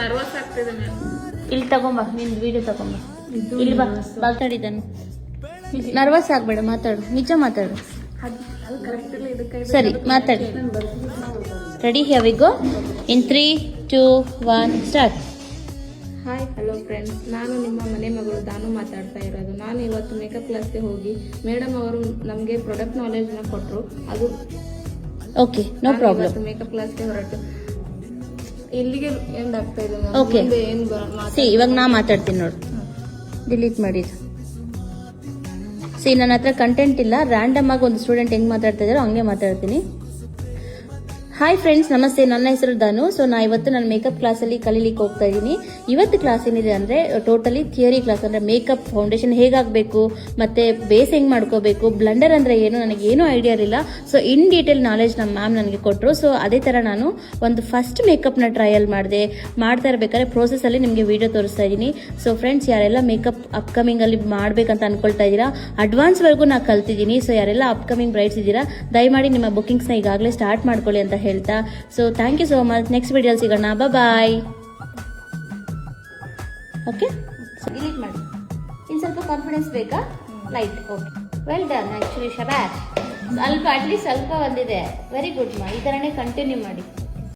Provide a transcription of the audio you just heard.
Nervous ಆಗ್ತಿದೆ ma'am. ಇಲ್ಲಿ ತಗೊಂಬ, ನಿನ್ ವಿಡಿಯೋ ತಗೊಂಬ. ಇಲ್ಲಿ ಬಾ, ಮಾತಾಡಿದ್ದಾನು. ನರ್ವಸ್ ಆಗ್ಬೇಡ, ಮಾತಾಡು, ನಿಜ ಮಾತಾಡು. ಅದು ಕರೆಕ್ಟ್ ಇಲ್ಲ, ಇದಕ್ಕೆ ಸರಿ ಮಾತಾಡಿ. Ready, here we go. In 3, 2, 1 start. Hi hello friends, ನಾನು ನಿಮ್ಮ ಮನೆ ಮಗಳು ದಾನು ಮಾತಾಡ್ತಾ ಇರೋದು. ನಾನು ಇವತ್ತು ಮೇಕಪ್ ಕ್ಲಾಸ್ಗೆ ಹೋಗಿ ಮೇಡಮ್ ಅವರು ನಮಗೆ ಪ್ರಾಡಕ್ಟ್ ನಾಲೆಜ್ನ ಕೊಟ್ಟರು. ಅದು ಓಕೆ, ನೋ ಪ್ರಾಬ್ಲಮ್. ಮೇಕಪ್ ಕ್ಲಾಸ್ಗೆ ಹೊರಟು ಇಲ್ಲಿಗೆ ಎಂಡ್ ಆಗ್ತಾ ಇದೆ. Okay. ಏನು ಇವಾಗ ನಾ ಮಾತಾಡ್ತೀನಿ ನೋಡು. ಡಿಲೀಟ್ ಮಾಡಿದ್ದು. ನನ್ನ ಹತ್ರ ಕಂಟೆಂಟ್ ಇಲ್ಲ, ರ್ಯಾಂಡಮ್ ಆಗಿ ಒಂದು ಸ್ಟೂಡೆಂಟ್ ಹೆಂಗ್ ಮಾತಾಡ್ತಾ ಇದ್ದಾರೋ ಹಂಗೆ ಮಾತಾಡ್ತೀನಿ. ಹಾಯ್ ಫ್ರೆಂಡ್ಸ್, ನಮಸ್ತೆ. ನನ್ನ ಹೆಸರು ದಾನು. ಸೊ ನಾ ಇವತ್ತು ನನ್ನ ಮೇಕಪ್ ಕ್ಲಾಸಲ್ಲಿ ಕಲೀಲಿಕ್ಕೆ ಹೋಗ್ತಾ ಇದ್ದೀನಿ. ಇವತ್ತು ಕ್ಲಾಸ್ ಏನಿದೆ ಅಂದರೆ ಟೋಟಲಿ ಥಿಯರಿ ಕ್ಲಾಸ್. ಅಂದರೆ ಮೇಕಪ್ ಫೌಂಡೇಶನ್ ಹೇಗಾಗಬೇಕು, ಮತ್ತು ಬೇಸ್ ಹೆಂಗೆ ಮಾಡ್ಕೋಬೇಕು, ಬ್ಲಂಡರ್ ಅಂದರೆ ಏನು, ನನಗೇನು ಐಡಿಯಾ ಇರಲಿಲ್ಲ. ಸೊ ಇನ್ ಡೀಟೇಲ್ ನಾಲೆಜ್ ನಮ್ಮ ಮ್ಯಾಮ್ ನನಗೆ ಕೊಟ್ಟರು. ಸೊ ಅದೇ ಥರ ನಾನು ಒಂದು ಫಸ್ಟ್ ಮೇಕಪ್ನ ಟ್ರಯಲ್ ಮಾಡಿದೆ. ಮಾಡ್ತಾ ಇರಬೇಕಾದ್ರೆ ಪ್ರೋಸೆಸ್ಸಲ್ಲಿ ನಿಮಗೆ ವಿಡಿಯೋ ತೋರಿಸ್ತಾ ಇದ್ದೀನಿ. ಸೊ ಫ್ರೆಂಡ್ಸ್, ಯಾರೆಲ್ಲ ಮೇಕಪ್ ಅಪ್ಕಮಿಂಗಲ್ಲಿ ಮಾಡಬೇಕಂತ ಅಂದ್ಕೊಳ್ತಾ ಇದ್ದೀರಾ, ಅಡ್ವಾನ್ಸ್ವರೆಗೂ ನಾನು ಕಲ್ತಿದ್ದೀನಿ. ಸೊ ಯಾರೆಲ್ಲ ಅಪ್ಕಮಿಂಗ್ ಬ್ರೈಡ್ಸ್ ಇದ್ದೀರಾ, ದಯಮಾಡಿ ನಿಮ್ಮ ಬುಕಿಂಗ್ಸ್ನ ಈಗಾಗಲೇ ಸ್ಟಾರ್ಟ್ ಮಾಡ್ಕೊಳ್ಳಿ ಅಂತ ಹೇಳ್ತಾ, so thank you so much. Next ವಿಡಿಯೋಲಿ ಸಿಗೋಣ. ಬಾಯ್. ಓಕೆ, ಡಿಲೀಟ್ ಮಾಡಿ. ಇನ್ನು ಸ್ವಲ್ಪ ಕಾನ್ಫಿಡೆನ್ಸ್ ಬೇಕಾ? Light. Okay, well done. Actually ಶಬಾಷ್. ಸ್ವಲ್ಪ ಅಟ್ಲೀಸ್ಟ್ ಸ್ವಲ್ಪ ಬಂದಿದೆ. ವೆರಿ ಗುಡ್ ಮಾ. ಈ ಥರನೇ ಕಂಟಿನ್ಯೂ ಮಾಡಿ.